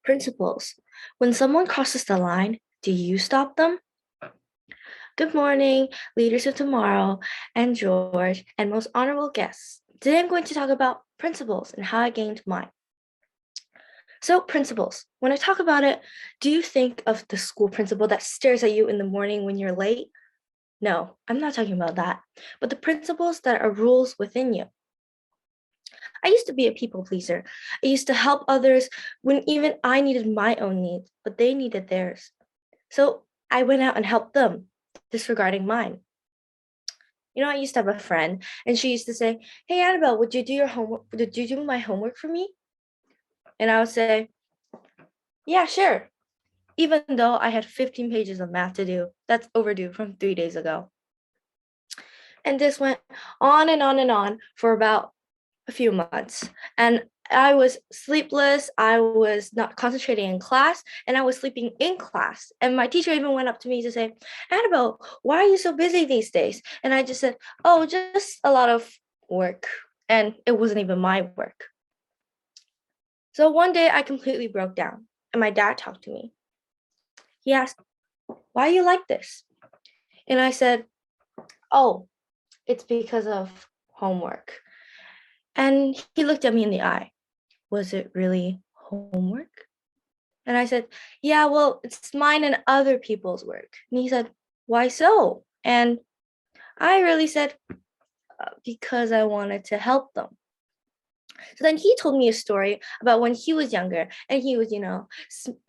Principles. When someone crosses the line, do you stop them? Good morning, leaders of tomorrow, and George, and most honorable guests. Today I'm going to talk about principles and how I gained mine. So, principles. When I talk about it, do you think of the school principal that stares at you in the morning when you're late? No, I'm not talking about that, but the principles that are rules within you. I used to be a people pleaser. I used to help others when even I needed my own needs, but they needed theirs. So I went out and helped them, disregarding mine. I used to have a friend, and she used to say, "Hey, Annabelle, would you do your homework? Would you do my homework for me?" And I would say, "Yeah, sure." Even though I had 15 pages of math to do, that's overdue from 3 days ago. And this went on and on and on for about a few months. And I was sleepless. I was not concentrating in class, and I was sleeping in class. And my teacher even went up to me to say, "Annabelle, why are you so busy these days?" And I just said, "Oh, just a lot of work." And it wasn't even my work. So one day I completely broke down, and my dad talked to me. He asked, "Why are you like this?" And I said, "Oh, it's because of homework." And he looked at me in the eye. "Was it really homework?" And I said, "Yeah, well, it's mine and other people's work." And he said, "Why so?" And I really said, "Because I wanted to help them." So then he told me a story about when he was younger and he was,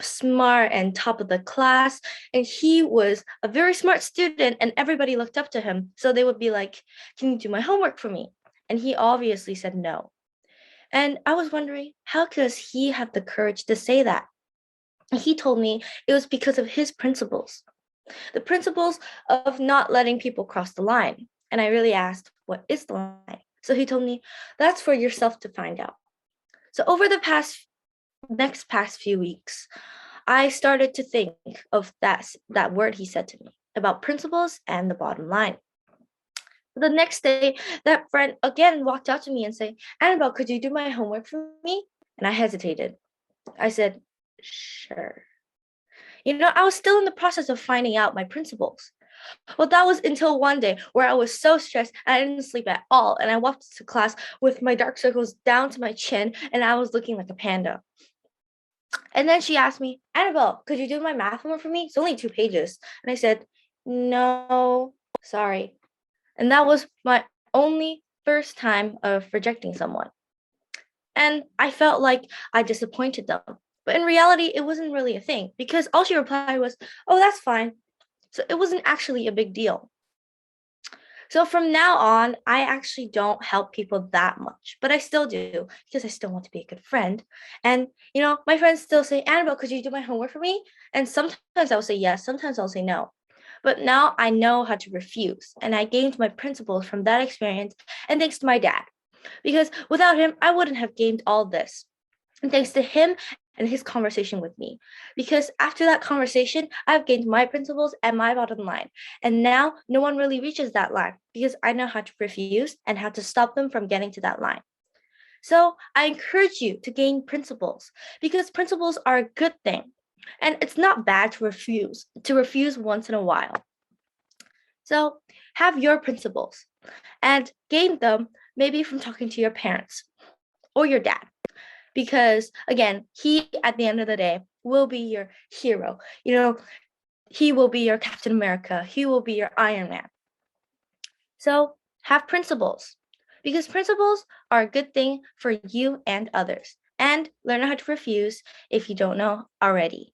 smart and top of the class. And he was a very smart student and everybody looked up to him. So they would be like, "Can you do my homework for me?" And he obviously said no. And I was wondering, how does he have the courage to say that? He told me it was because of his principles, the principles of not letting people cross the line. And I really asked, "What is the line?" So he told me, "That's for yourself to find out." So over the past few weeks, I started to think of that word he said to me about principles and the bottom line. The next day, that friend again walked out to me and said, "Annabelle, could you do my homework for me?" And I hesitated. I said, "Sure." I was still in the process of finding out my principles. Well, that was until one day where I was so stressed and I didn't sleep at all. And I walked to class with my dark circles down to my chin and I was looking like a panda. And then she asked me, "Annabelle, could you do my math homework for me? It's only 2 pages." And I said, "No, sorry." And that was my only first time of rejecting someone. And I felt like I disappointed them. But in reality, it wasn't really a thing because all she replied was, "Oh, that's fine." So it wasn't actually a big deal. So from now on, I actually don't help people that much, but I still do because I still want to be a good friend. And, my friends still say, "Annabelle, could you do my homework for me?" And sometimes I'll say yes, sometimes I'll say no. But now I know how to refuse. And I gained my principles from that experience. And thanks to my dad, because without him, I wouldn't have gained all this. And thanks to him and his conversation with me. Because after that conversation, I've gained my principles and my bottom line. And now no one really reaches that line because I know how to refuse and how to stop them from getting to that line. So I encourage you to gain principles because principles are a good thing. And it's not bad to refuse once in a while. So have your principles and gain them maybe from talking to your parents or your dad because again, he at the end of the day will be your hero. He will be your Captain America. He will be your Iron Man. So have principles because principles are a good thing for you and others. And learn how to refuse if you don't know already.